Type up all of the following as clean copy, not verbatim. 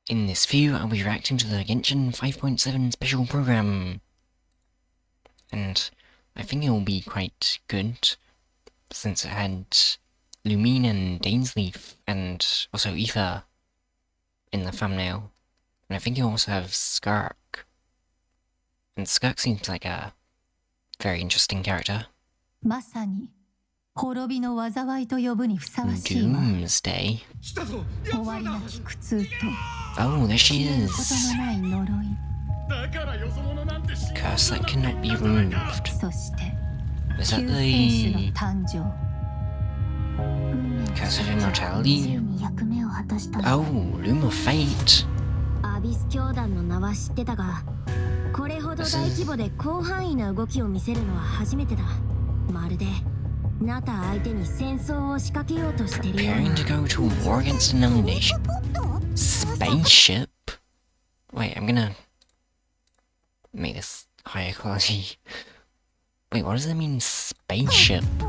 In this view, I'll be reacting to the Genshin 5.7 special program. And I think it will be quite good, since it had Loom and Dainsleif, and also Aoife in the thumbnail. And I think you also have Skirk. And Skirk seems like a very interesting character. Doomsday. Oh, there she is. Curse that cannot be removed. Is that the Curse of Immortality? Oh, Loom of Fate. Preparing to go to war against another nation. Spaceship? Wait, I'm gonna make this higher quality. Wait, what does that mean, spaceship? The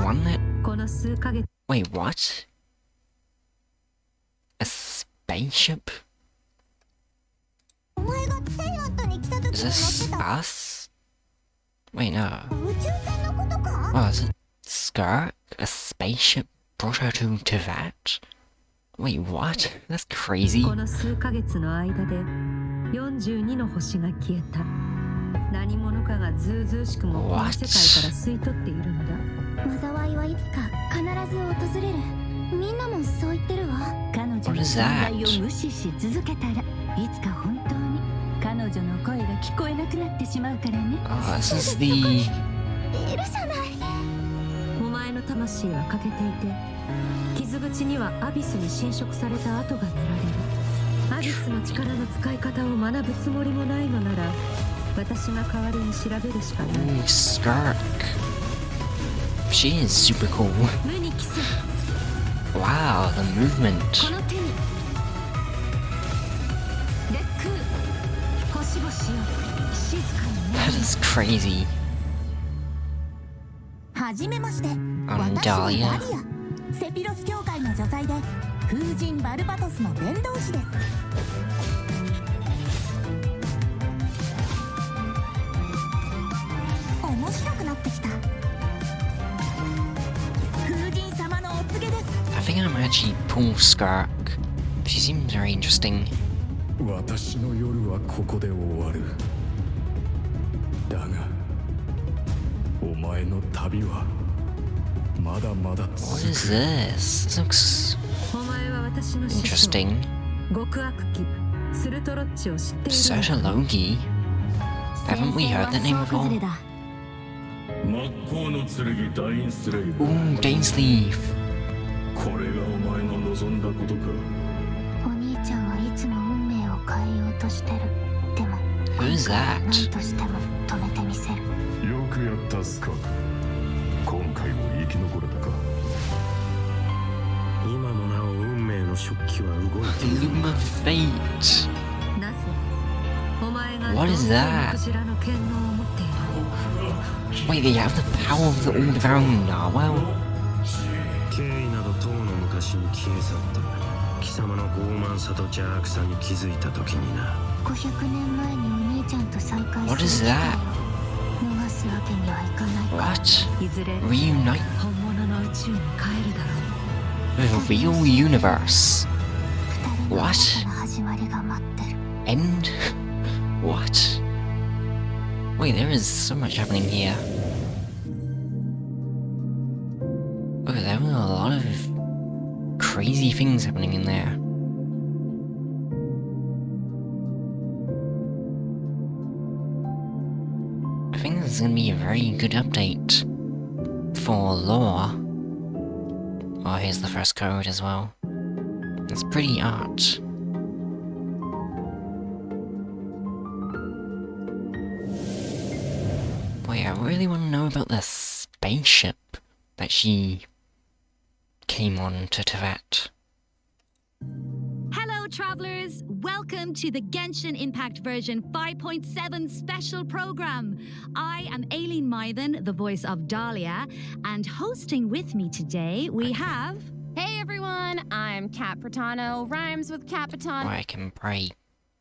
one that... Wait, what? A spaceship? Is this us? Wait, no. Oh, is it Skirk? A spaceship brought her to Teyvat? Wait, what? That's crazy. What? What is that? Oh, this is the... Ooh, Skirk. She is super cool. Wow, the movement. That is crazy. I'm Dahlia. I think I might actually pull Skirk. She seems very interesting. What is this? This looks interesting. Sertologi? Haven't we heard that name before? Ooh, Dainsleif. Who's that? Loom of Fate. What is that? Wait, they have the power of the all-devouring narwhal? What is that? What? Reunite? With a real universe? What? End? What? Wait, there is so much happening here. Oh, there were a lot of crazy things happening in there. I think this is going to be a very good update for lore. Oh, here's the first code as well. It's pretty art. Wait, I really want to know about the spaceship that she came on to Teyvat. Hello, travelers! Welcome to the Genshin Impact version 5.7 special program. I am Aileen Mythen, the voice of Dahlia, and hosting with me today we have... Hey everyone, I'm Kat Pratano, rhymes with Capitan. Or I can pray.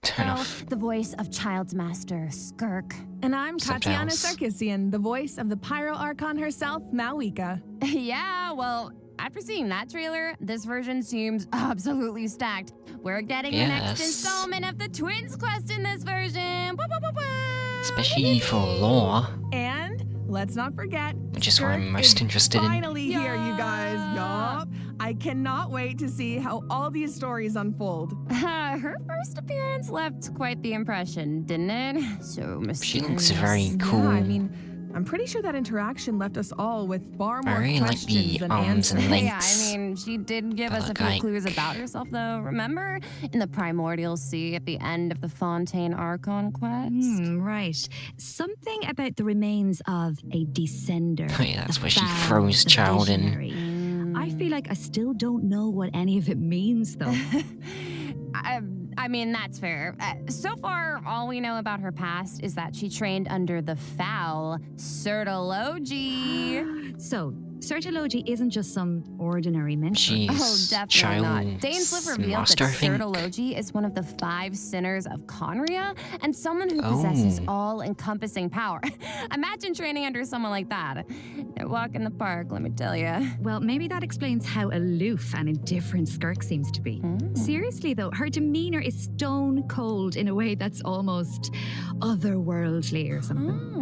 Turn off. The voice of Child's Master, Skirk. And I'm Katiana Subtitles. Sarkissian, the voice of the Pyro Archon herself, Malika. Yeah, well, after seeing that trailer, this version seems absolutely stacked. We're getting the next Yes. installment of the Twins quest in this version. Woo, woo, woo, woo. Especially for lore, And let's not forget, which is what I'm Skirk most is interested in. finally here, you guys. Yeah. Yup. I cannot wait to see how all these stories unfold. Her first appearance left quite the impression, didn't it? So mysterious. She looks very cool. Yeah, I mean, I'm pretty sure that interaction left us all with far I more really like questions the than arms and answers. legs. Yeah, I mean, she did give us a Look few like- clues about herself, though. Remember? In the Primordial Sea at the end of the Fontaine Archon quest? Right. Something about the remains of a descender. Oh yeah, that's a where she foul froze Child in. visionary. I feel like I still don't know what any of it means, though. I mean, that's fair. So far, all we know about her past is that she trained under the foul Sertology. So, Sertology isn't just some ordinary mentor. Oh, She's definitely not. Child's Dainsleif revealed master, I that think. Sertology is one of the 5 sinners of Conria and someone who possesses Oh. all-encompassing power. Imagine training under someone like that. A walk in the park, let me tell you. Well, maybe that explains how aloof and indifferent Skirk seems to be. Seriously, though, her demeanor is stone cold in a way that's almost otherworldly or something.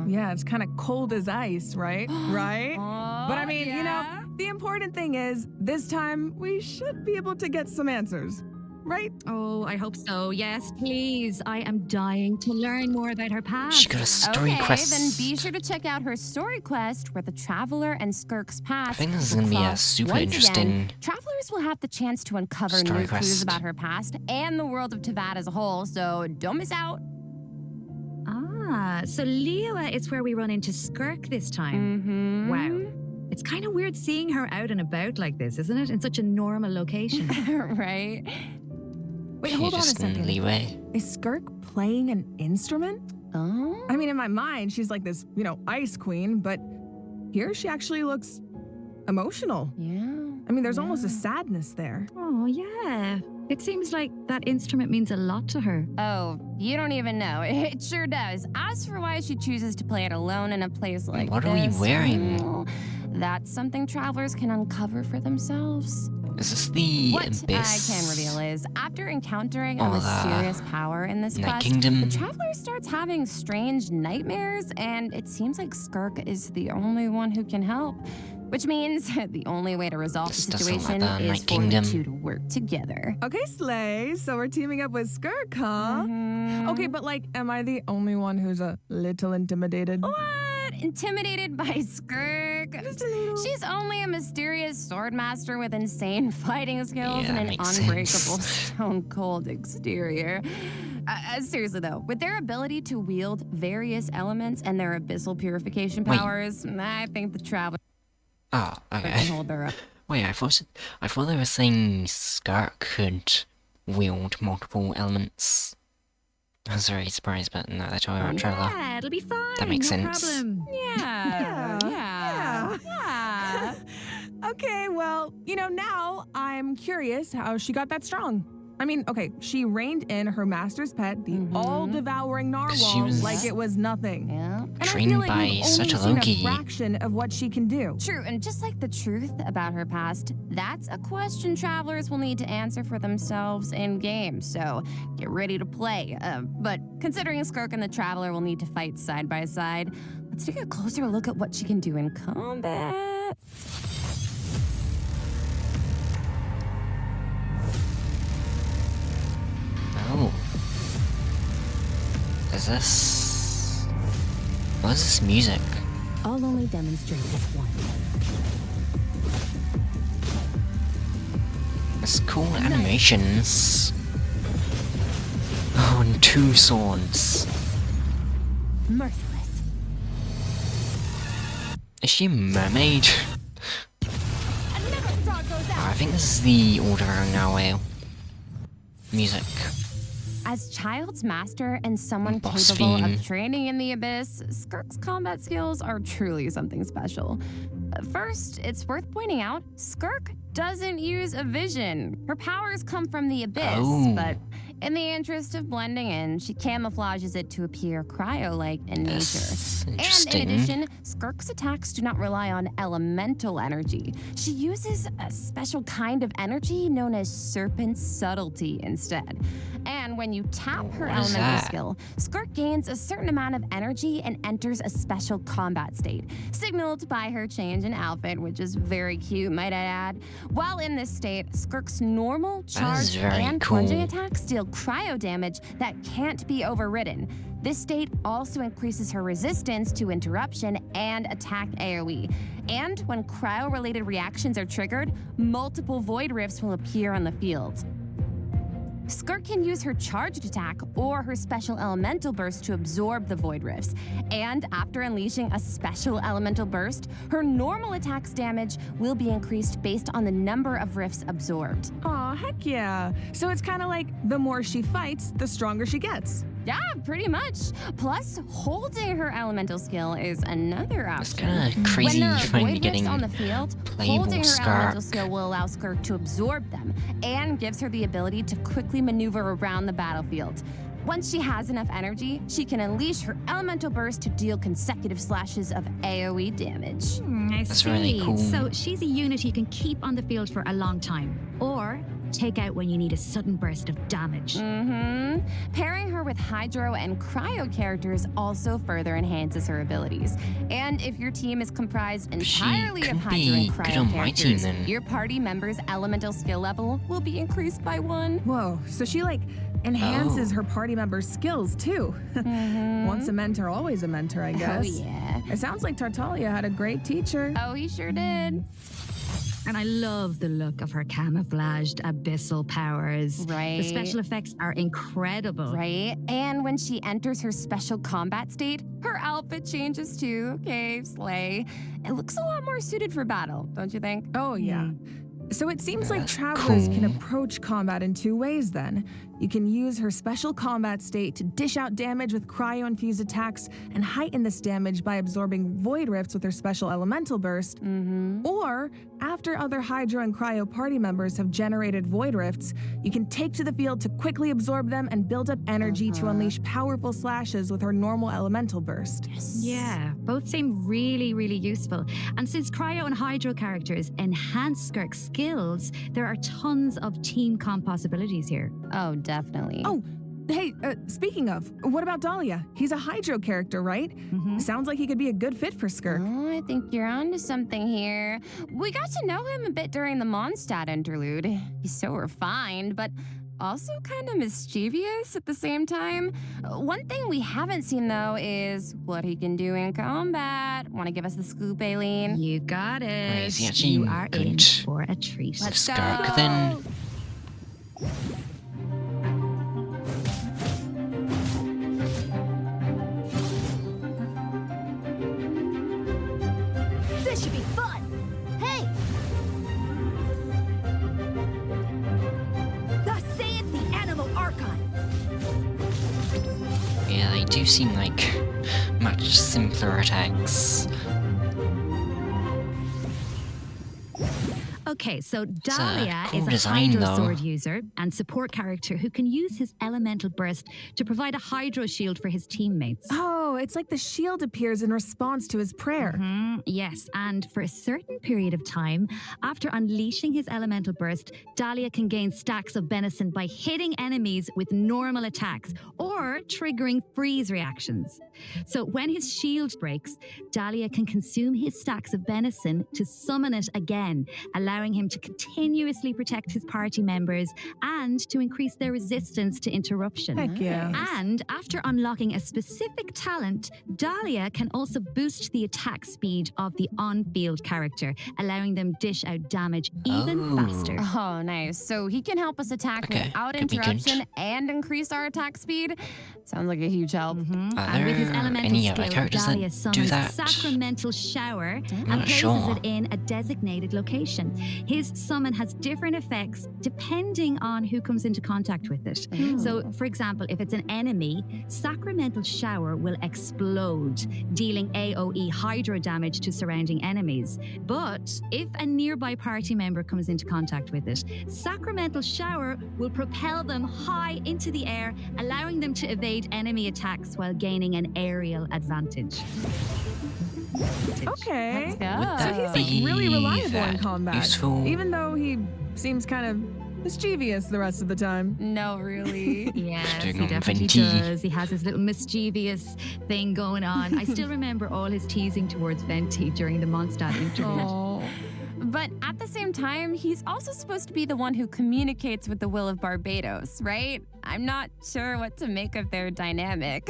Yeah, it's kind of cold as ice, right? Right? But I mean, you know, the important thing is this time we should be able to get some answers, right? Oh, I hope so. Yes, please. I am dying to learn more about her past. She got a story Okay, quest. then be sure to check out her story quest where the Traveler and Skirk's past. I think this is will gonna be a cross super once interesting Again. Travelers will have the chance to uncover story new clues quest. about her past and the world of Tavad as a whole, so don't miss out. Ah, so Leoa is where we run into Skirk this time. Mm-hmm. Wow. It's kind of weird seeing her out and about like this, isn't it? In such a normal location. Right? Wait, She hold on a just in second. leeway. Is Skirk playing an instrument? Oh? I mean, in my mind, she's like this, ice queen, but here she actually looks emotional. Yeah. I mean, there's almost a sadness there. Oh, yeah. It seems like that instrument means a lot to her. Oh, you don't even know. It sure does. As for why she chooses to play it alone in a place like What are we this, wearing? well, that's something travelers can uncover for themselves. Is this the What abyss? I can reveal is, after encountering a Oh, the mysterious power in this Night quest, Kingdom? the traveler starts having strange nightmares, and it seems like Skirk is the only one who can help. Which means the only way to resolve This the doesn't situation like the is Night for Kingdom. the two to work together. Okay, Slay, so we're teaming up with Skirk, huh? Mhm. Okay, but am I the only one who's a little intimidated? What? Intimidated by Skirk? Just a little. She's only a mysterious sword master with insane fighting skills Yeah, and an makes unbreakable sense. stone cold exterior. Seriously though, with their ability to wield various elements and their abyssal purification Wait. powers, I think the traveler Oh, can okay. hold her up. Wait, I thought they were saying Skirk could wield multiple elements. I was very surprised, but no, they're talking about trailer. Yeah, it'll be fine. That makes no sense. problem. Yeah. Okay, well, now I'm curious how she got that strong. I mean, okay, she reined in her master's pet, the Mhm. all-devouring She narwhal, was- like it was nothing. Yeah. And I Trained feel like by we've only Sertology. seen a fraction of what she can do. True, and just like the truth about her past, that's a question travelers will need to answer for themselves in game. So get ready to play. But considering Skirk and the Traveler will need to fight side by side, let's take a closer look at what she can do in combat. Oh. Is this... What is this music? I'll only demonstrate this once. It's cool animations. Oh, and 2 swords. Merciless. Is she a mermaid? Another frog goes Oh, out. I think this is the Order now whale. Music. As Child's master and someone Boss capable theme. of training in the abyss, Skirk's combat skills are truly something special. First, it's worth pointing out, Skirk doesn't use a vision. Her powers come from the abyss, Oh. but in the interest of blending in, she camouflages it to appear cryo-like in nature. That's And interesting. in addition, Skirk's attacks do not rely on elemental energy. She uses a special kind of energy known as serpent subtlety instead. And when you tap her What is elemental that? skill, Skirk gains a certain amount of energy and enters a special combat state, signaled by her change in outfit, which is very cute, might I add. While in this state, Skirk's normal, That is charged, very and plunging cool. attacks deal cryo damage that can't be overridden. This state also increases her resistance to interruption and attack AoE. And when cryo-related reactions are triggered, multiple void rifts will appear on the field. Skirk can use her charged attack or her special elemental burst to absorb the void rifts. And after unleashing a special elemental burst, her normal attack's damage will be increased based on the number of rifts absorbed. Aw, heck yeah. So it's kind of like the more she fights, the stronger she gets. Yeah, pretty much. Plus, holding her elemental skill is another It's option. kind of When crazy there are finally void getting rifts on the field, playable holding her elemental Skirk. skill will allow Skirk to absorb them and gives her the ability to quickly maneuver around the battlefield. Once she has enough energy, she can unleash her elemental burst to deal consecutive slashes of AoE damage. I That's see. really cool. So she's a unit you can keep on the field for a long time, or take out when you need a sudden burst of damage. Pairing her with Hydro and Cryo characters also further enhances her abilities. And if your team is comprised She entirely of could Hydro be and good Cryo on my team characters, then. your party member's elemental skill level will be increased by 1. Whoa, so she like enhances Oh. her party members' skills too. Once a mentor, always a mentor, I guess. Oh, yeah. It sounds like Tartaglia had a great teacher. Oh, he sure did. And I love the look of her camouflaged abyssal powers. Right. The special effects are incredible. Right? And when she enters her special combat state, her outfit changes too. Okay, slay. It looks a lot more suited for battle, don't you think? Oh, yeah. So it seems like That's travelers can cool. approach combat in 2 ways then. You can use her special combat state to dish out damage with cryo-infused attacks and heighten this damage by absorbing void rifts with her special elemental burst. Or, after other Hydro and Cryo party members have generated void rifts, you can take to the field to quickly absorb them and build up energy to unleash powerful slashes with her normal elemental burst. Yeah, both seem really, really useful. And since Cryo and Hydro characters enhance Skirk's skills, there are tons of team comp possibilities here. Oh, definitely. Oh, hey, speaking of, what about Dahlia? He's a Hydro character, right? Sounds like he could be a good fit for Skirk. Oh, I think you're onto something here. We got to know him a bit during the Mondstadt interlude. He's so refined, but also kind of mischievous at the same time. One thing we haven't seen, though, is what he can do in combat. Want to give us the scoop, Aileen? You got it. is he actually You are in good? for a treat. Let's Skirk go. then. This should be fun! Hey! Thus saith the Animal Archon. Yeah, they do seem like much simpler attacks. Okay, so a Dahlia cool is a design, Hydro though. sword user and support character who can use his elemental burst to provide a Hydro shield for his teammates. Oh, it's like the shield appears in response to his prayer. Yes, and for a certain period of time, after unleashing his elemental burst, Dahlia can gain stacks of benison by hitting enemies with normal attacks or triggering freeze reactions. So when his shield breaks, Dahlia can consume his stacks of benison to summon it again, allowing him to continuously protect his party members and to increase their resistance to interruption. Heck yeah. And after unlocking a specific talent, Dahlia can also boost the attack speed of the on-field character, allowing them dish out damage even Oh. faster. Oh, nice. So he can help us attack Okay, without could be good. interruption and increase our attack speed. Sounds like a huge help. And with his there elemental any other skill, characters that Dahlia do summons that? Sacramental Shower and Not places sure. it in a designated location. His summon has different effects depending on who comes into contact with it. So, for example, if it's an enemy, Sacramental Shower will explode, dealing AoE hydro damage to surrounding enemies. But if a nearby party member comes into contact with it, Sacramental Shower will propel them high into the air, allowing them to evade enemy attacks while gaining an aerial advantage. Okay. Let's go. So he's like really reliable in combat, useful? even though he seems kind of mischievous the rest of the time. No, really. Yes, Doing he on definitely Venti. does. He has his little mischievous thing going on. I still remember all his teasing towards Venti during the Mondstadt interlude. Oh. But at the same time, he's also supposed to be the one who communicates with the will of Barbados, right? I'm not sure what to make of their dynamic.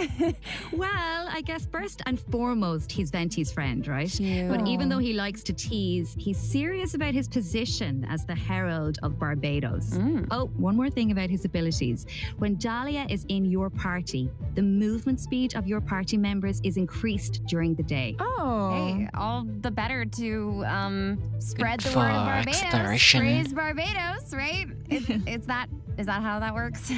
Well, I guess first and foremost, he's Venti's friend, right? Cute. But even though he likes to tease, he's serious about his position as the Herald of Barbados. Oh, one more thing about his abilities. When Dahlia is in your party, the movement speed of your party members is increased during the day. Oh. Hey, all the better to spread the for word of Barbados. exploration. Praise Barbados, right? Is that how that works?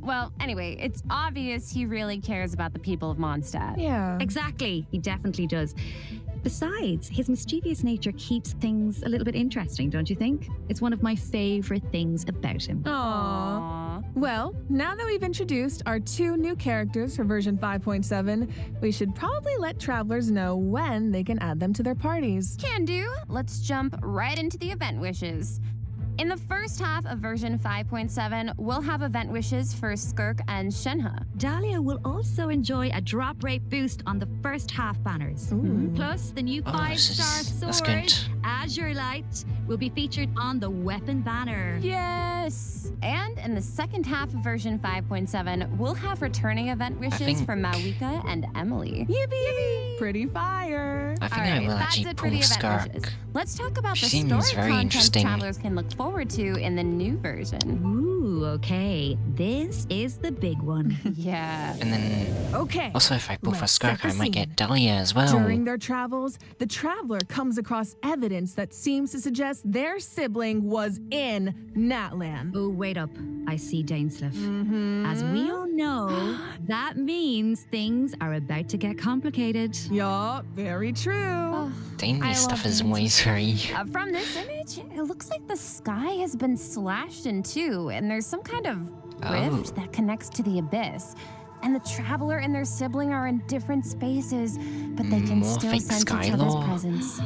Well, anyway, it's obvious he really cares about the people of Mondstadt. Yeah. Exactly, he definitely does. Besides, his mischievous nature keeps things a little bit interesting, don't you think? It's one of my favorite things about him. Aww. Aw. Well, now that we've introduced our 2 new characters for version 5.7, we should probably let travelers know when they can add them to their parties. Can do. Let's jump right into the event wishes. In the first half of version 5.7, we'll have event wishes for Skirk and Shenhe. Dahlia will also enjoy a drop rate boost on the first half banners. Plus, the new Oh, 5-star that's sword, good. Azure Light, will be featured on the weapon banner. Yes! And in the second half of version 5.7, we'll have returning event wishes think- for Malika and Emily. Yippee! Pretty fire. I think All I right, will that's actually it for pull the event Skirk. wishes. Let's talk about the Seems story very content interesting. travelers can look forward to in the new version. Ooh, okay. This is the big one. Yeah. And then, Okay. also if I pull for Let's set Skirk, the I might scene. get Dahlia as well. During their travels, the traveler comes across evidence that seems to suggest their sibling was in Natlan. Oh, wait up. I see Dainsleif. As we all know, that means things are about to get complicated. Yup, very true. Oh, Dainty I stuff love is Dainty. always very... From this image, it looks like the sky has been slashed in two, and there's some kind of rift that connects to the abyss. And the traveler and their sibling are in different spaces, but they can More still fake sense sky each other's lore. presence.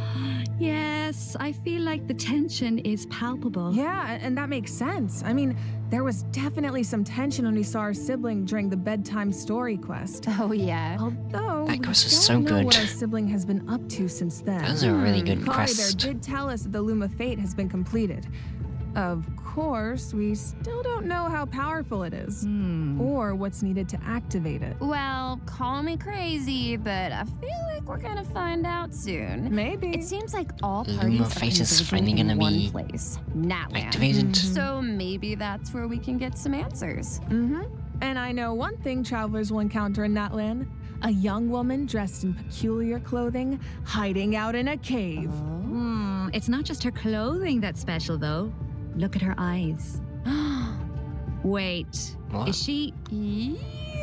Yes, I feel like the tension is palpable. Yeah, and that makes sense. I mean, there was definitely some tension when we saw our sibling during the bedtime story quest. Oh, yeah. Although That we quest is don't so know what good. our sibling has been up to since then. That was a really good Kari there quest. did tell us that the Loom of Fate has been completed. Of course, we still don't know how powerful it is, or what's needed to activate it. Well, call me crazy, but I feel like we're gonna find out soon. Maybe. It seems like all Loom parties of are Fate is converging finally in gonna one be place, Natlan. activated. So maybe that's where we can get some answers. And I know one thing travelers will encounter in Natlan. A young woman dressed in peculiar clothing, hiding out in a cave. It's not just her clothing that's special, though. Look at her eyes. Wait, What? is she?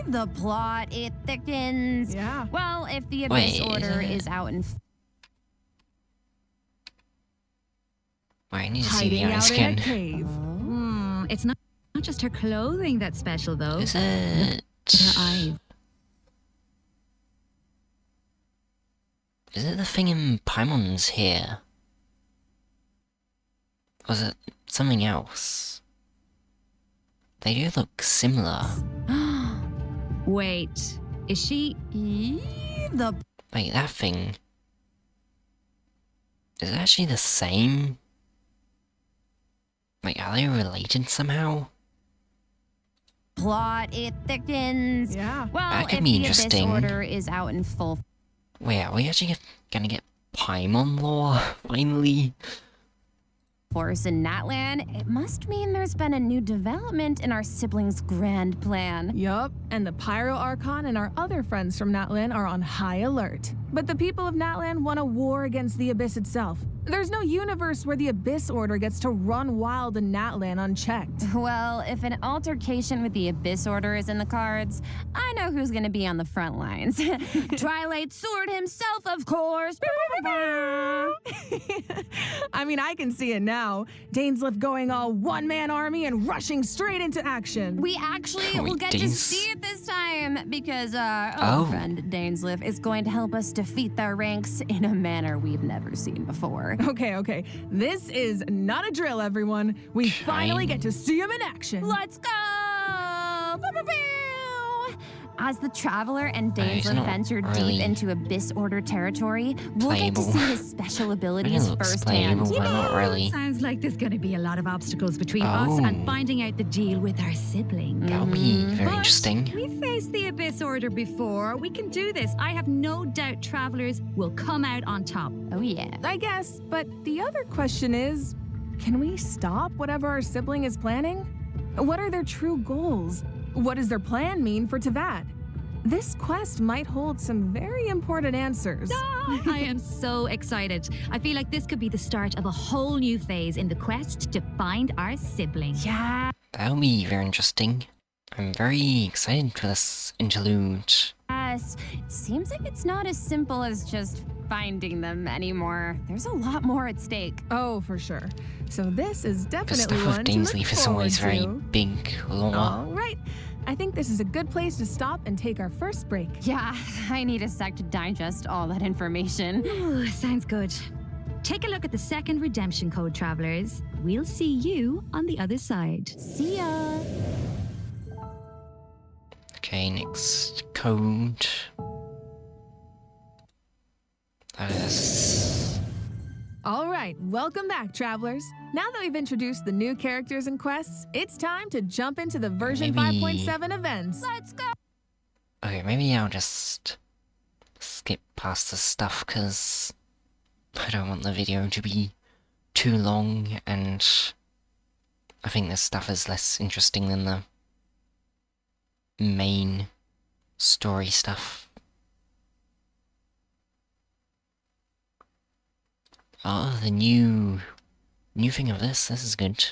The plot, it thickens. Yeah. Well, if the Abyss Wait, Order is it- is out in Wait, I need to see the Hiding eyes out in a again. cave. It's not just her clothing that's special, though. Is it... Her eyes. Is it the thing in Paimon's here? Or is it something else? They do look similar. Wait, is she? the Wait, that thing... Is it actually the same? Like, are they related somehow? plot, it thickens. Yeah. Well, That could if be the Abyss interesting. Order is out in full Wait, are we actually gonna get Paimon lore, finally? force in Natlan, it must mean there's been a new development in our siblings' grand plan. Yup, and the Pyro Archon and our other friends from Natlan are on high alert. But the people of Natlan want a war against the Abyss itself, There's no universe where the Abyss Order gets to run wild in Natlan unchecked. Well, if an altercation with the Abyss Order is in the cards, I know who's gonna be on the front lines. Twilight Sword himself, of course. I mean, I can see it now. Dainsleif going all one-man army and rushing straight into action. We actually will get to see it this time because our Oh. old friend Dainsleif is going to help us defeat their ranks in a manner we've never seen before. Okay. This is not a drill, everyone. We finally get to see him in action. Let's go! Pew, pew, pew! As the Traveler and He's Dainsleif not venture really deep into Abyss Order territory, we'll get to playable. see his special It abilities looks firsthand. playable, but not really. Sounds like there's going to be a lot of obstacles between us and finding out the deal with our sibling. That'll be very But interesting. we faced the Abyss Order before. We can do this. I have no doubt Travelers will come out on top. Oh yeah. I guess, but the other question is, can we stop whatever our sibling is planning? What are their true goals? What does their plan mean for Teyvat? This quest might hold some very important answers. I am so excited. I feel like this could be the start of a whole new phase in the quest to find our sibling. Yeah. That'll be very interesting. I'm very excited for this interlude. Yes, it seems like it's not as simple as just finding them anymore. There's a lot more at stake. Oh, for sure. So this is The definitely stuff one with to look Dainsleif is forward always very to. big lore. All right. I think this is a good place to stop and take our first break. Yeah, I need a sec to digest all that information. Ooh, sounds good. Take a look at the second redemption code, Travelers. We'll see you on the other side. See ya. Okay, next code. That is... All right, welcome back, travelers. Now that we've introduced the new characters and quests, it's time to jump into the version Maybe- 5.7 events. Let's go. Okay, maybe I'll just skip past this stuff, because I don't want the video to be too long, and I think this stuff is less interesting than the main story stuff. Oh, the new thing of this is good.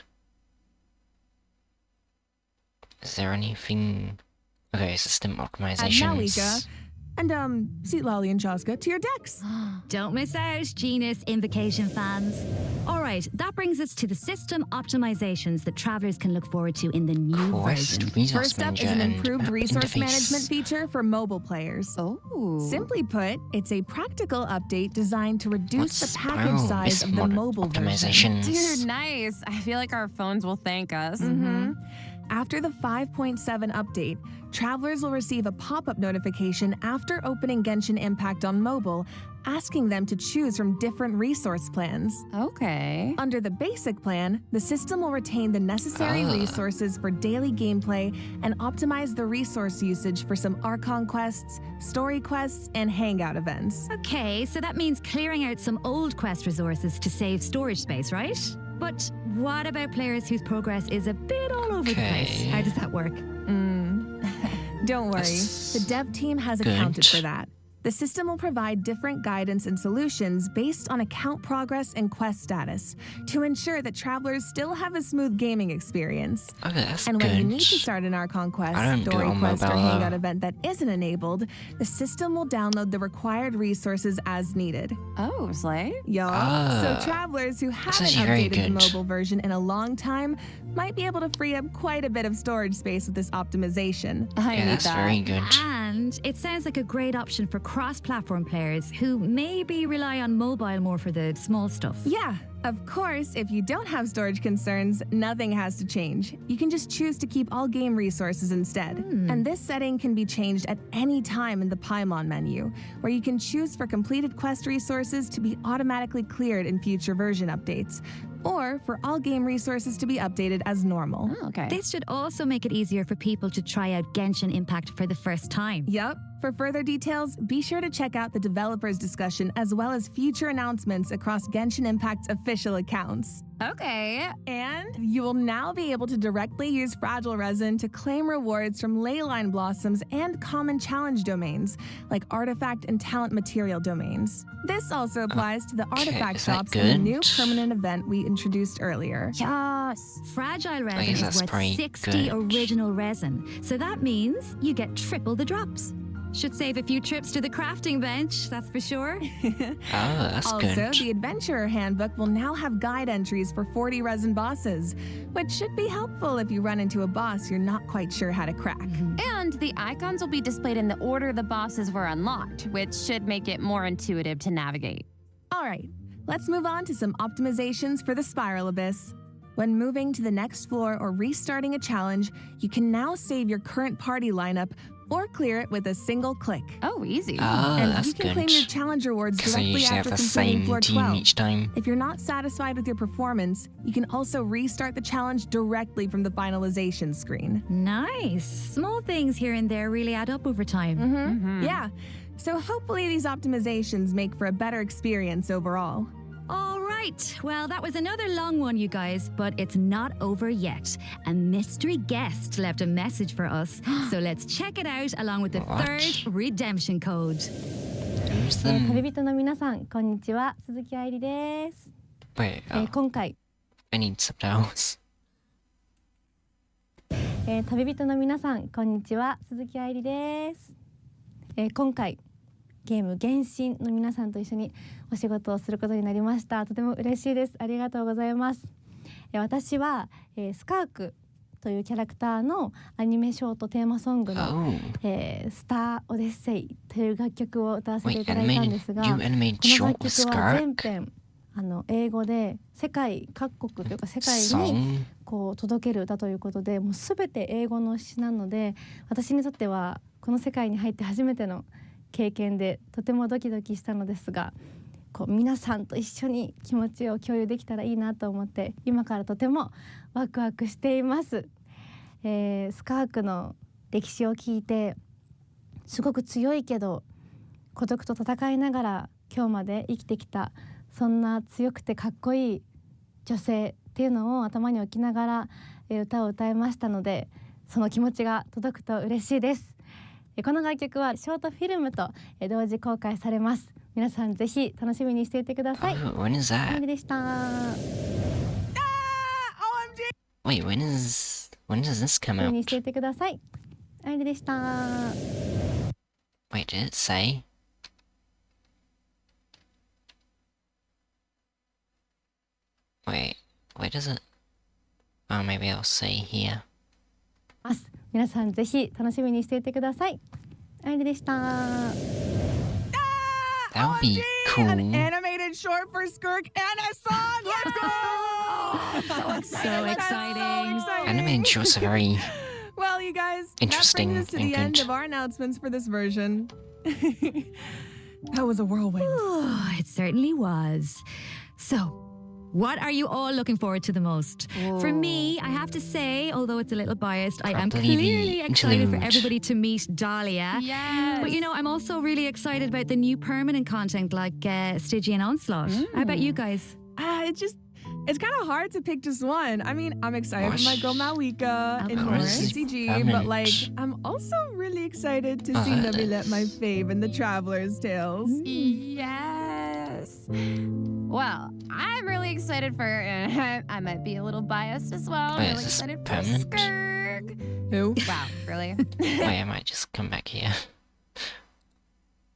Is there anything... Okay, system Add optimizations. Malika and, Seat Lolly and Chaska to your decks. Don't miss out, Genus Invocation fans. All right, that brings us to the system optimizations that Travelers can look forward to in the new Quest, version. resource First up manager, is an and improved map resource interface. management feature for mobile players. Oh. Simply put, it's a practical update designed to reduce What's the package spiral size of the mod mobile version. optimizations? Dude, nice. I feel like our phones will thank us. After the 5.7 update, travelers will receive a pop-up notification after opening Genshin Impact on mobile, asking them to choose from different resource plans. Okay. Under the basic plan, the system will retain the necessary resources for daily gameplay and optimize the resource usage for some Archon quests, story quests, and hangout events. Okay, so that means clearing out some old quest resources to save storage space, right? But what about players whose progress is a bit all over the place? Okay. How does that work? Don't worry, That's the dev team has good. accounted for that. The system will provide different guidance and solutions based on account progress and quest status to ensure that travelers still have a smooth gaming experience. Okay, that's And good. when you need to start an Archon quest, I don't do it story on quest, or mobile, hangout though. event that isn't enabled, the system will download the required resources as needed. Oh, Slay. Y'all. So travelers who haven't actually very updated the good. mobile version in a long time might be able to free up quite a bit of storage space with this optimization. I Yeah, need that's that. very good. And it sounds like a great option for cross-platform players who maybe rely on mobile more for the small stuff. Yeah, of course, if you don't have storage concerns, nothing has to change. You can just choose to keep all game resources instead. And this setting can be changed at any time in the Paimon menu, where you can choose for completed quest resources to be automatically cleared in future version updates, or for all game resources to be updated as normal. Oh, okay. This should also make it easier for people to try out Genshin Impact for the first time. Yup, For further details, be sure to check out the developers' discussion as well as future announcements across Genshin Impact's official accounts. Okay. And you will now be able to directly use Fragile Resin to claim rewards from Leyline Blossoms and common challenge domains, like artifact and talent material domains. This also applies to the artifact is that shops in the new good? permanent event we introduced earlier. Yes. Fragile resin guess is that's worth pretty 60 good. original resin, so that means you get triple the drops. Should save a few trips to the crafting bench, that's for sure. Oh, that's Also, good. the Adventurer Handbook will now have guide entries for 40 resin bosses, which should be helpful if you run into a boss you're not quite sure how to crack. And the icons will be displayed in the order the bosses were unlocked, which should make it more intuitive to navigate. All right, let's move on to some optimizations for the Spiral Abyss. When moving to the next floor or restarting a challenge, you can now save your current party lineup or clear it with a single click. Oh, easy. Oh, and that's you can good. claim your challenge rewards Because they directly usually have after the completing same floor team 12. each time. If you're not satisfied with your performance, you can also restart the challenge directly from the finalization screen. Nice. Small things here and there really add up over time. Yeah, so hopefully these optimizations make for a better experience overall. All right. Well, that was another long one, you guys, but it's not over yet. A mystery guest left a message for us, so let's check it out along with the What? third redemption code. Who's 旅 them? 人の皆さんこんにちは、鈴木愛理です。 Wait, oh, 今回、 I need subtitles. 旅人の皆さんこんにちは、鈴木愛理です。今回ゲーム原神の皆さんと一緒にお仕事をすることになりました。とても嬉しいです。ありがとうございます。私は、スカークというキャラクターのアニメショートテーマソングの、 Oh, スターオデッセイという楽曲を歌わせてい wait, ただいたんですが、 you こ animated の short 楽 with 曲は全 Skirk? 編英語で世界各国というか世界に Song? こう届ける歌ということで、もうすべて英語の詩なので、私にとってはこの世界に入って初めての経験でとてもドキドキしたのですが、こう皆さんと一緒に気持ちを共有できたらいいなと思って今からとてもワクワクしています。スカークの歴史を聞いてすごく強いけど孤独と戦いながら今日まで生きてきた、そんな強くてかっこいい女性っていうのを頭に置きながら歌を歌いましたので、その気持ちが届くと嬉しいです。この楽曲はショートフィルムと同時公開されます。皆さんぜひ楽しみにしていてください。 Oh, when is あ that? りでした。 Wait, when does this come 楽しみ out? にしていてください。ありでした。 Wait, did it say? Wait, where does it? Oh, maybe I'll see here. 皆さんぜひ楽しみにしていてください。ありでした。 That would be An cool. animated short for Skirk and a song! Let's go! So exciting. Animated shorts are very. Well, you guys, Interesting that brings us to and the end good. of our announcements for this version. That was a whirlwind. Oh, it certainly was. So, what are you all looking forward to the most? For me, I have to say, although it's a little biased, I am Probably the clearly excited for interlude. everybody to meet Dahlia. Yes. But you know, I'm also really excited about the new permanent content like Stygian Onslaught. How about you guys? It's kind of hard to pick just one. I mean, I'm excited for my girl Malika Of in course. CCG, but like, I'm also really excited to see Nabilet, my fave, in the Traveler's Tales. Yes. Well, I'm really excited for. I might be a little biased as well. Wait, I'm really is this excited for permanent? Skirk. Who? Wow, really? Wait, I might just come back here.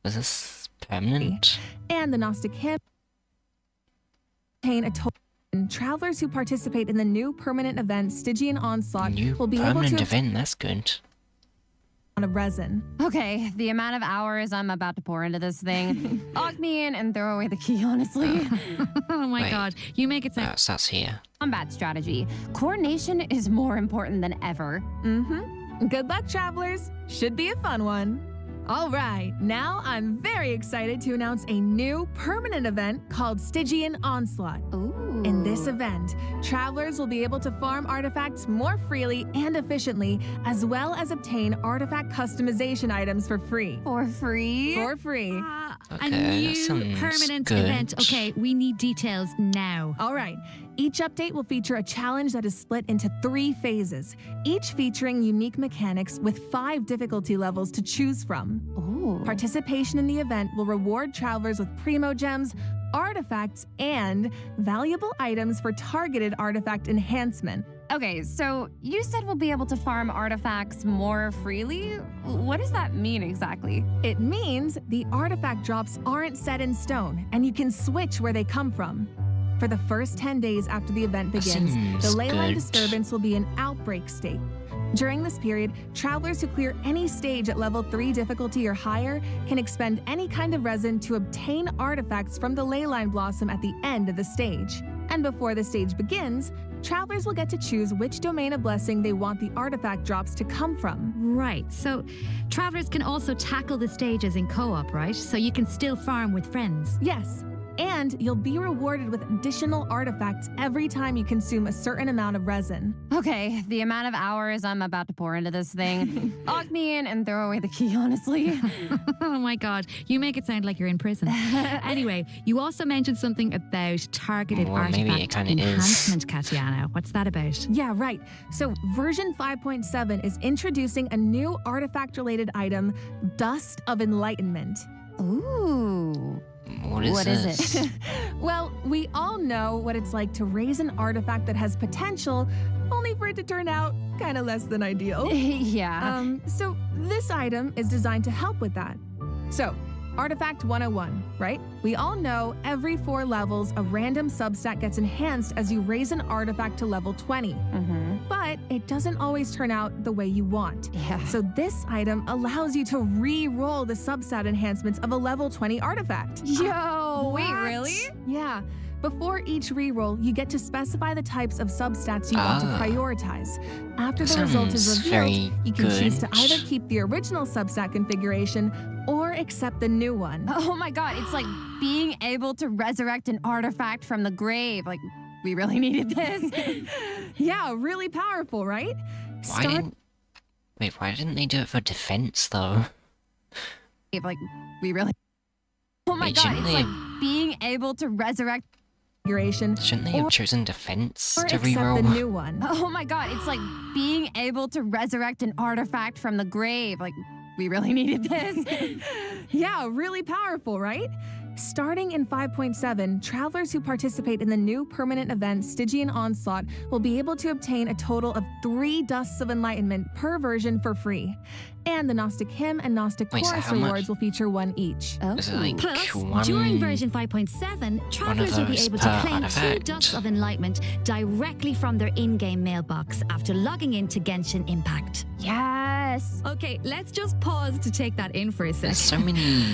Was this permanent? And the Gnostic Hymn contain a total. Travelers who participate in the new permanent event Stygian Onslaught New will be able permanent to event, that's good. on a resin. Okay, the amount of hours I'm about to pour into this thing. Lock me in and throw away the key, honestly. Oh my Wait. god, you make it Oh, sound. it starts here. Combat strategy. Coordination is more important than ever. Good luck, travelers. Should be a fun one. All right, now I'm very excited to announce a new permanent event called Stygian Onslaught. Ooh. In this event, travelers will be able to farm artifacts more freely and efficiently, as well as obtain artifact customization items for free. For free? For free. A Okay, that new sounds permanent good. event. Okay, we need details now. All right. Each update will feature a challenge that is split into 3 phases, each featuring unique mechanics with 5 difficulty levels to choose from. Ooh. Participation in the event will reward travelers with primo gems, artifacts, and valuable items for targeted artifact enhancement. Okay, so you said we'll be able to farm artifacts more freely? What does that mean exactly? It means the artifact drops aren't set in stone, and you can switch where they come from. For the first 10 days after the event That begins, the seems leyline good. disturbance will be in outbreak state. During this period, travelers who clear any stage at level 3 difficulty or higher can expend any kind of resin to obtain artifacts from the leyline blossom at the end of the stage. And before the stage begins, travelers will get to choose which domain of blessing they want the artifact drops to come from. Right, so travelers can also tackle the stages in co-op, right? So you can still farm with friends. Yes, and you'll be rewarded with additional artifacts every time you consume a certain amount of resin. Okay, the amount of hours I'm about to pour into this thing. Lock me in and throw away the key, honestly. Oh my god, you make it sound like you're in prison. Anyway, you also mentioned something about targeted Well, maybe it artifact kinda is. enhancement, Katiana. What's that about? Yeah, right. So version 5.7 is introducing a new artifact-related item, Dust of Enlightenment. Ooh. What is this? it? Well, we all know what it's like to raise an artifact that has potential, only for it to turn out kind of less than ideal. Yeah. So this item is designed to help with that. So, Artifact 101, right? We all know every 4 levels, a random substat gets enhanced as you raise an artifact to level 20. But it doesn't always turn out the way you want. Yeah. So this item allows you to re-roll the substat enhancements of a level 20 artifact. Yo, wait, What? really? Yeah. Before each reroll, you get to specify the types of substats you want to Ah. prioritize. After the result is Sounds revealed, very you can choose to good. either keep the original substat configuration or accept the new one. Oh my god, it's like being able to resurrect an artifact from the grave. Like, we really needed this. Yeah, really powerful, right? Why didn't they do it for defense though? Like, we really. Oh my Wait, god, shouldn't it's they like have- being able to resurrect. Configuration Shouldn't they have chosen defense or to accept the reroll? new one. Oh my god, it's like being able to resurrect an artifact from the grave. Like, we really needed this. Yeah, really powerful, right? Starting in 5.7, travelers who participate in the new permanent event Stygian Onslaught will be able to obtain a total of 3 Dusts of Enlightenment per version for free. And the Gnostic Hymn and Gnostic Wait, so Chorus how much? rewards will feature 1 each. Oh. Is it like Plus, one? during version 5.7, travelers will be those able per to claim 2 artifact. Dusts of Enlightenment directly from their in-game mailbox after logging into Genshin Impact. Yes. Okay, let's just pause to take that in for a There's sec. so many.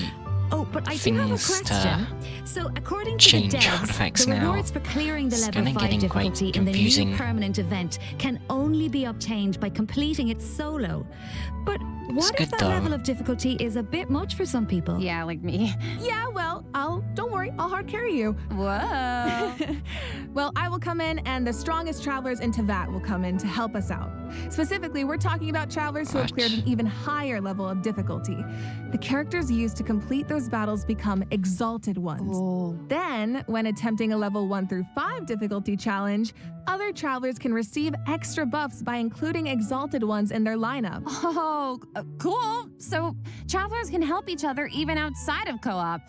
Oh, but I do have a things to question. So, according to the change devs, artifacts the now. rewards for clearing the It's level kinda 5 getting quite difficulty in the new confusing. permanent event can only be obtained by completing it solo. But what good if that though. level of difficulty is a bit much for some people? Yeah, like me. Yeah, well, don't worry, I'll hard carry you. Whoa. Well, I will come in and the strongest travelers in Tevat will come in to help us out. Specifically, we're talking about travelers who have What? cleared an even higher level of difficulty. The characters used to complete those battles become exalted ones. Oh. Then, when attempting a level 1 through 5 difficulty challenge, other travelers can receive extra buffs by including exalted ones in their lineup. Oh, cool. So travelers can help each other even outside of co-op.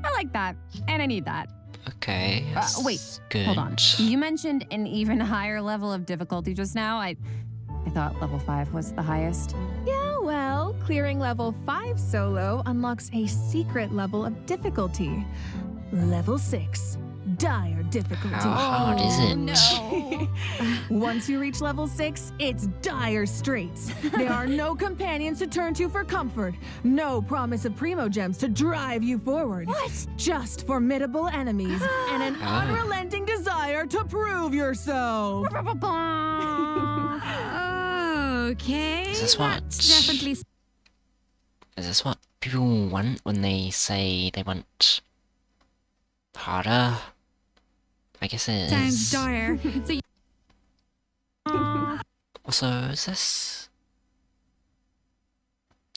I like that, and I need that. Okay. Wait, that's good. Hold on. You mentioned an even higher level of difficulty just now. I thought level 5 was the highest. Yeah, well, clearing level 5 solo unlocks a secret level of difficulty. Level 6, dire difficulty. How hard is it? No. Once you reach level 6, it's dire straits. There are no companions to turn to for comfort, no promise of primo gems to drive you forward. What? Just formidable enemies and an Ah. unrelenting desire to prove yourself. Okay. Is this what- that's definitely Is this what people want when they say they want harder I guess it is. Sounds dire. So Also, is this...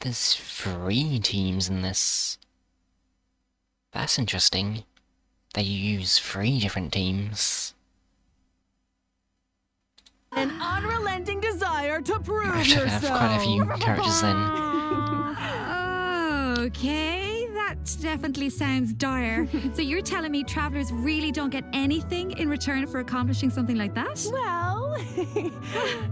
There's 3 teams in this. That's interesting. They use 3 different teams. An unrelenting desire to prove I have to have quite a few characters then. Okay, that definitely sounds dire. So you're telling me travelers really don't get anything in return for accomplishing something like that? Well,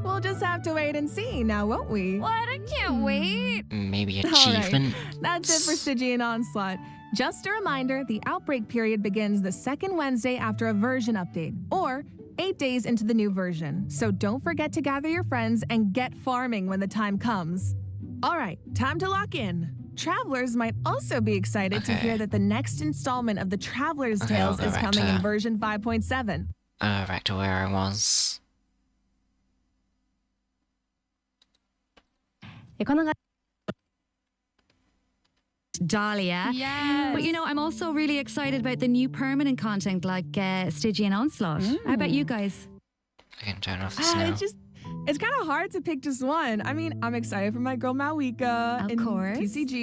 we'll just have to wait and see now, won't we? What? I can't wait. Maybe All right, achievement? that's it for Stygian Onslaught. Just a reminder, the outbreak period begins the second Wednesday after a version update, or 8 days into the new version. So don't forget to gather your friends and get farming when the time comes. All right, time to lock in. Travelers might also be excited to hear that the next installment of the Traveler's Okay, Tales I'll go is back coming in to- version 5.7. Back to where I was. こんな感 Dahlia. Yes. But you know, I'm also really excited about the new permanent content like Stygian Onslaught. How about you guys? I can turn off this now. It's kind of hard to pick just one. I mean, I'm excited for my girl Malika Of in course. TCG.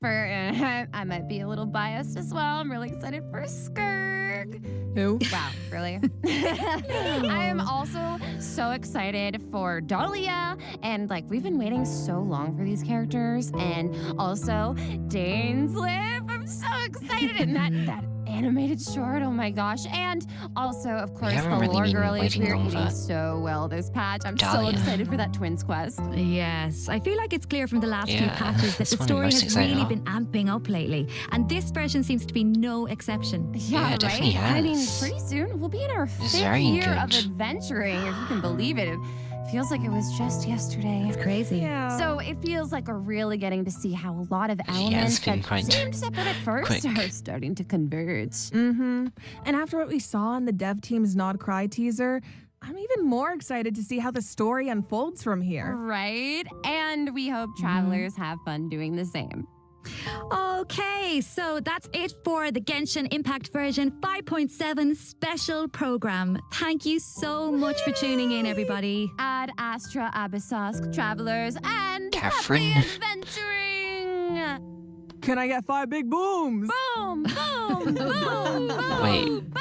I might be a little biased as well. I'm really excited for Skirk. Who? Wow, really? I am also so excited for Dahlia, and like we've been waiting so long for these characters, and also Dainsleif. I'm so excited, and that animated short. Oh my gosh! And also, of course, haven't the really lore been girlies. waiting We're long eating for so well this patch. I'm so Dahlia. excited for that twins quest. Yes, I feel like it's clear from the last few Yeah, patches that that's the one I'm story most has excited really about. been amping up lately, and this version seems to be no exception. Yeah, it definitely right? I mean, has. pretty soon we'll be in our It's 5th very year of good. adventuring, if you can believe it. It feels like it was just yesterday. It's crazy. Yeah. So it feels like we're really getting to see how a lot of it's elements been that quite seemed separate at first quick. are starting to converge. Mm-hmm. And after what we saw in the dev team's Nod Cry teaser, I'm even more excited to see how the story unfolds from here. Right? And we hope travelers have fun doing the same. Okay, so that's it for the Genshin Impact version 5.7 special program. Thank you so much for tuning in, everybody. Ad Astra Abyssos, travelers, and Catherine. happy adventuring! Can I get 5 big booms? Boom, boom, boom, boom, Wait, boom!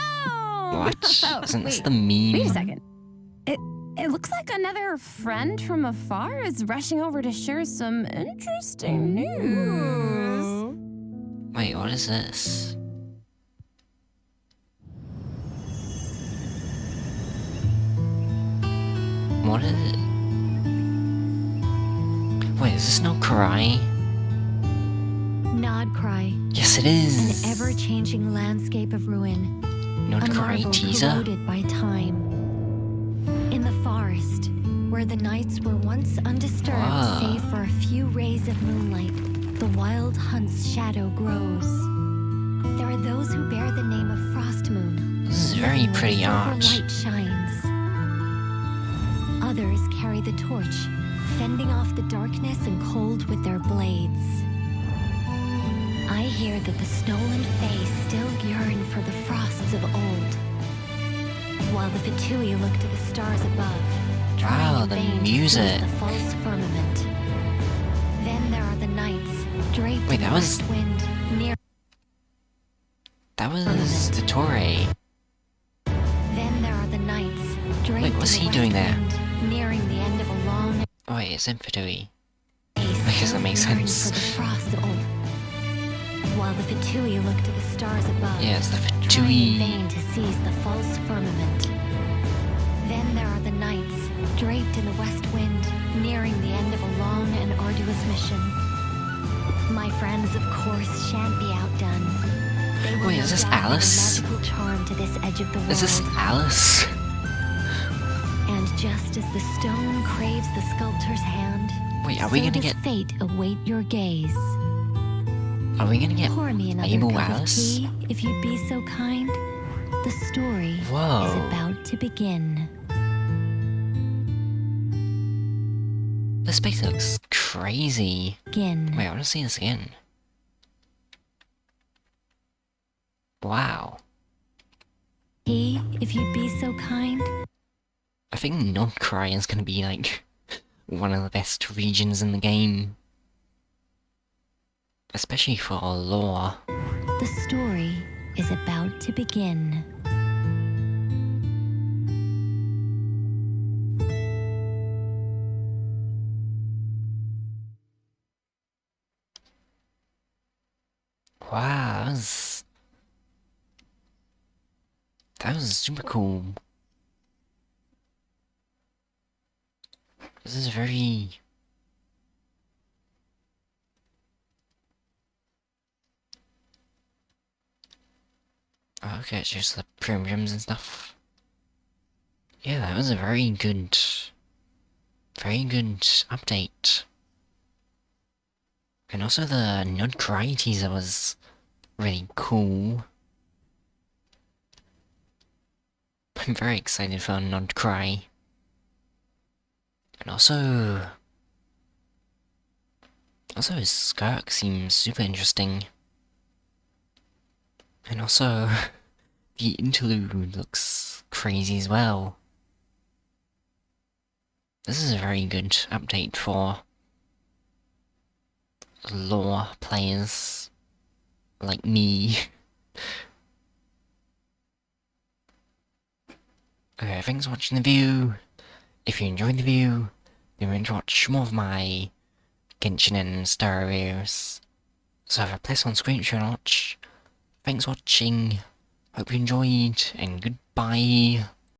What? Oh, Isn't this wait. the meme? Wait a second. It looks like another friend from afar is rushing over to share some interesting news. Wait, what is this? What is it? Wait, is this no Karai? Nod Cry, Yes, it an is! ever-changing landscape of ruin, No a Karai marvel teaser? corroded by time. In the forest, where the nights were once undisturbed Wow. save for a few rays of moonlight, the wild hunt's shadow grows. There are those who bear the name of Frost Moon. This is very where pretty silver art. light shines. Others carry the torch, fending off the darkness and cold with their blades. I hear that the Snow-land Fae still yearn for the frosts of old, while the Fatui look to the stars above, trying Wow, in the vain to music. seize the false firmament. Then there are the nights, draped Wait, in that the was- west wind, near. That was the Torre. Then there are the nights, draped Wait, what's in he the doing west there? wind, nearing the end of a long Oh wait, it's Infidui. day, I guess still that makes yearning sense. for the frost of old, while the Fatui look to the stars above. Yeah, it's the Trying in Fatui. vain to seize the false firmament. Then there are the nights, draped in the west wind, nearing the end of a long and arduous mission. My friends, of course, shan't be outdone. They will Wait, no is this doubt bring a Alice? magical charm to this edge of the world. Is this Alice? And just as the stone craves the sculptor's hand, Wait, are we so gonna does get... fate await your gaze. Are we gonna get... Pour me another Able cup Alice? of tea, if you'd be so kind. The story is Whoa. about to begin. This space looks crazy. Begin. Wait, I wanna see this again. Wow. if you'd be so kind. I think Nodcry is gonna be like one of the best regions in the game. Especially for lore. The story is about to begin. Wow, that was super cool. This is very... Oh, okay, it's just the premiums and stuff. Yeah, that was a very good update. And also the Nodcry teaser was really cool. I'm very excited for Nodcry. And also Skirk seems super interesting. And also, the interlude looks crazy as well. This is a very good update for lore players like me. Okay, thanks for watching the video. If you enjoyed the video, then remember to watch more of my Genshin and Star videos. So have a place on screen if you want to watch. Thanks for watching, hope you enjoyed, and goodbye.